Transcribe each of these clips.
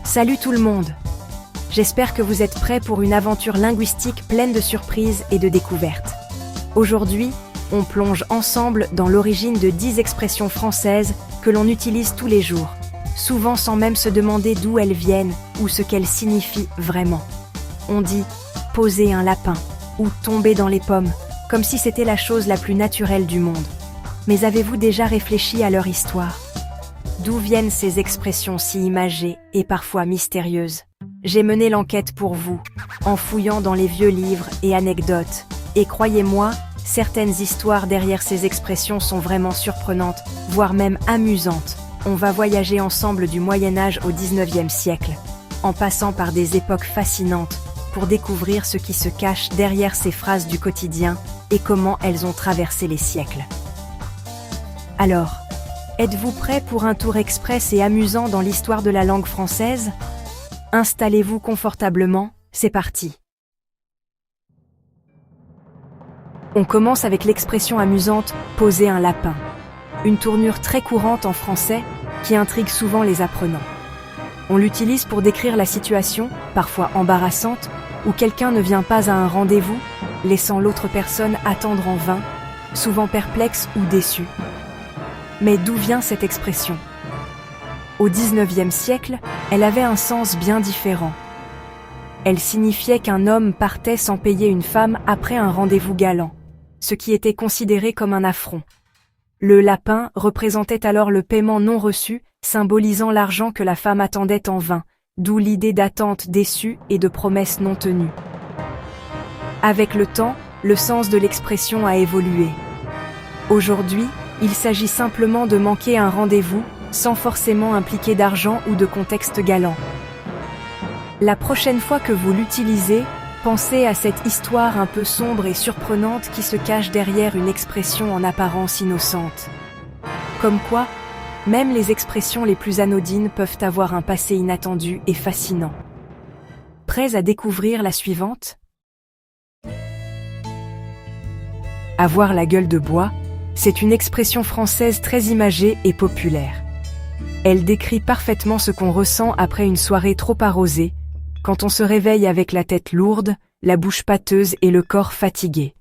Salut tout le monde! J'espère que vous êtes prêts pour une aventure linguistique pleine de surprises et de découvertes. Aujourd'hui, on plonge ensemble dans l'origine de 10 expressions françaises que l'on utilise tous les jours, souvent sans même se demander d'où elles viennent ou ce qu'elles signifient vraiment. On dit « poser un lapin » ou « tomber dans les pommes », comme si c'était la chose la plus naturelle du monde. Mais avez-vous déjà réfléchi à leur histoire ? D'où viennent ces expressions si imagées et parfois mystérieuses ? J'ai mené l'enquête pour vous, en fouillant dans les vieux livres et anecdotes. Et croyez-moi, certaines histoires derrière ces expressions sont vraiment surprenantes, voire même amusantes. On va voyager ensemble du Moyen-Âge au 19e siècle, en passant par des époques fascinantes, pour découvrir ce qui se cache derrière ces phrases du quotidien et comment elles ont traversé les siècles. Alors, êtes-vous prêts pour un tour express et amusant dans l'histoire de la langue française ? Installez-vous confortablement, c'est parti. On commence avec l'expression amusante « poser un lapin », une tournure très courante en français qui intrigue souvent les apprenants. On l'utilise pour décrire la situation, parfois embarrassante, où quelqu'un ne vient pas à un rendez-vous, laissant l'autre personne attendre en vain, souvent perplexe ou déçu. Mais d'où vient cette expression ? Au XIXe siècle, elle avait un sens bien différent. Elle signifiait qu'un homme partait sans payer une femme après un rendez-vous galant, ce qui était considéré comme un affront. Le lapin représentait alors le paiement non reçu, symbolisant l'argent que la femme attendait en vain, d'où l'idée d'attente déçue et de promesses non tenues. Avec le temps, le sens de l'expression a évolué. Aujourd'hui, il s'agit simplement de manquer un rendez-vous, sans forcément impliquer d'argent ou de contexte galant. La prochaine fois que vous l'utilisez, pensez à cette histoire un peu sombre et surprenante qui se cache derrière une expression en apparence innocente. Comme quoi, même les expressions les plus anodines peuvent avoir un passé inattendu et fascinant. Prêts à découvrir la suivante ? Avoir la gueule de bois, c'est une expression française très imagée et populaire. Elle décrit parfaitement ce qu'on ressent après une soirée trop arrosée, quand on se réveille avec la tête lourde, la bouche pâteuse et le corps fatigué.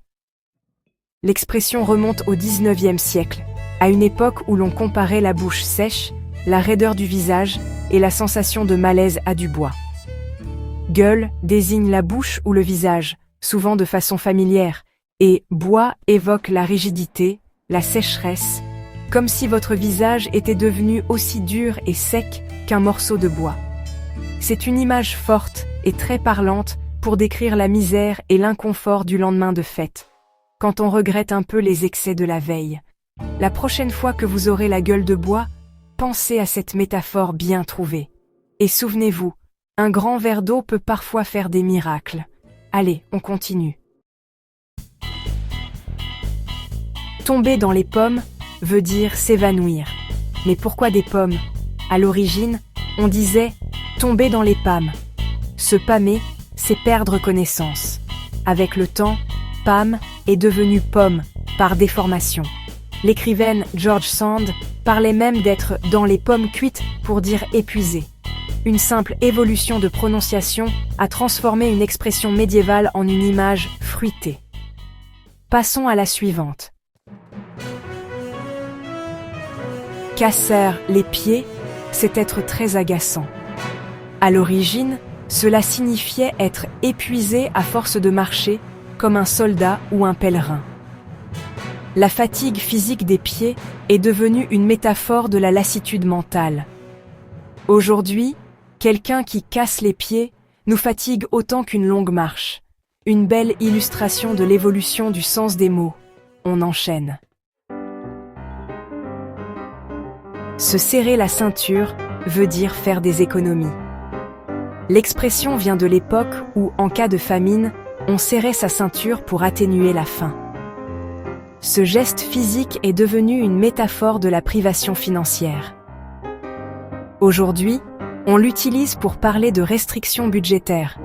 L'expression remonte au XIXe siècle, à une époque où l'on comparait la bouche sèche, la raideur du visage et la sensation de malaise à du bois. Gueule désigne la bouche ou le visage, souvent de façon familière, et bois évoque la rigidité, la sécheresse, comme si votre visage était devenu aussi dur et sec qu'un morceau de bois. C'est une image forte et très parlante pour décrire la misère et l'inconfort du lendemain de fête, quand on regrette un peu les excès de la veille. La prochaine fois que vous aurez la gueule de bois, pensez à cette métaphore bien trouvée. Et souvenez-vous, un grand verre d'eau peut parfois faire des miracles. Allez, on continue. Tomber dans les pommes veut dire s'évanouir. Mais pourquoi des pommes ? À l'origine, on disait tomber dans les pâmes. Se pâmer, c'est perdre connaissance. Avec le temps, pâme est devenu pomme, par déformation. L'écrivaine George Sand parlait même d'être dans les pommes cuites pour dire épuisé. Une simple évolution de prononciation a transformé une expression médiévale en une image fruitée. Passons à la suivante. Casser les pieds, c'est être très agaçant. À l'origine, cela signifiait être épuisé à force de marcher, comme un soldat ou un pèlerin. La fatigue physique des pieds est devenue une métaphore de la lassitude mentale. Aujourd'hui, quelqu'un qui casse les pieds nous fatigue autant qu'une longue marche. Une belle illustration de l'évolution du sens des mots. On enchaîne. Se serrer la ceinture veut dire faire des économies. L'expression vient de l'époque où, en cas de famine, on serrait sa ceinture pour atténuer la faim. Ce geste physique est devenu une métaphore de la privation financière. Aujourd'hui, on l'utilise pour parler de restrictions budgétaires,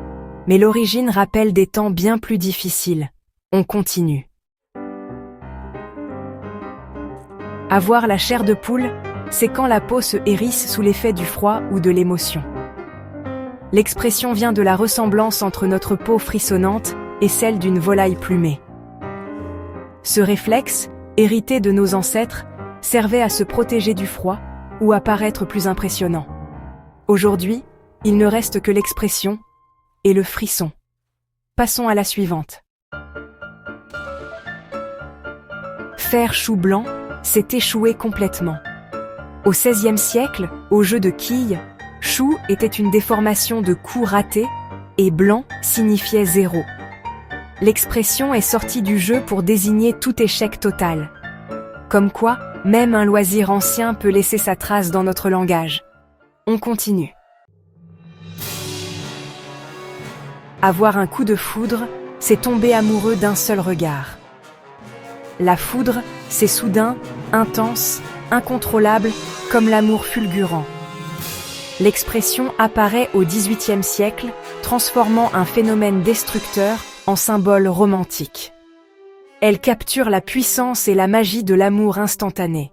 mais l'origine rappelle des temps bien plus difficiles. On continue. Avoir la chair de poule, c'est quand la peau se hérisse sous l'effet du froid ou de l'émotion. L'expression vient de la ressemblance entre notre peau frissonnante et celle d'une volaille plumée. Ce réflexe, hérité de nos ancêtres, servait à se protéger du froid ou à paraître plus impressionnant. Aujourd'hui, il ne reste que l'expression et le frisson. Passons à la suivante. Faire chou blanc, c'est échouer complètement. Au XVIe siècle, au jeu de quilles, chou était une déformation de coup raté et blanc signifiait zéro. L'expression est sortie du jeu pour désigner tout échec total. Comme quoi, même un loisir ancien peut laisser sa trace dans notre langage. On continue. Avoir un coup de foudre, c'est tomber amoureux d'un seul regard. La foudre, c'est soudain, intense, incontrôlable, comme l'amour fulgurant. L'expression apparaît au XVIIIe siècle, transformant un phénomène destructeur en symbole romantique. Elle capture la puissance et la magie de l'amour instantané.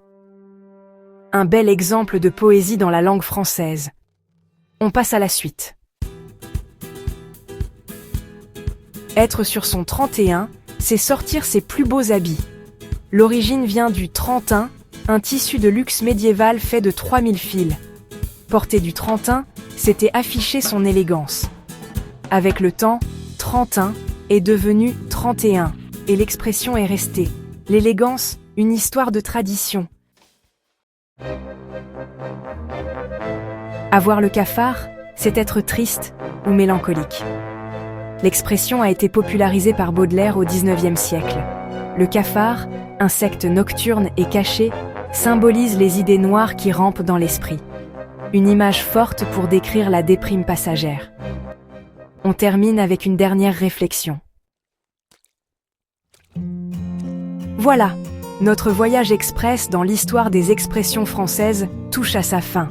Un bel exemple de poésie dans la langue française. On passe à la suite. Être sur son 31, c'est sortir ses plus beaux habits. L'origine vient du trentin, un tissu de luxe médiéval fait de 3000 fils. Porter du trentin, c'était afficher son élégance. Avec le temps, trentin est devenu 31, et l'expression est restée. L'élégance, une histoire de tradition. Avoir le cafard, c'est être triste ou mélancolique. L'expression a été popularisée par Baudelaire au XIXe siècle. Le cafard, insecte nocturne et caché, symbolise les idées noires qui rampent dans l'esprit. Une image forte pour décrire la déprime passagère. On termine avec une dernière réflexion. Voilà, notre voyage express dans l'histoire des expressions françaises touche à sa fin.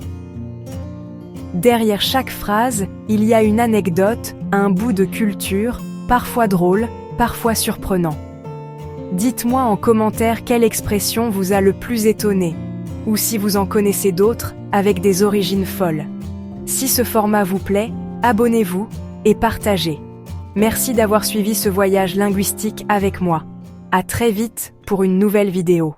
Derrière chaque phrase, il y a une anecdote, un bout de culture, parfois drôle, parfois surprenant. Dites-moi en commentaire quelle expression vous a le plus étonné, ou si vous en connaissez d'autres avec des origines folles. Si ce format vous plaît, abonnez-vous et partagez. Merci d'avoir suivi ce voyage linguistique avec moi. À très vite pour une nouvelle vidéo.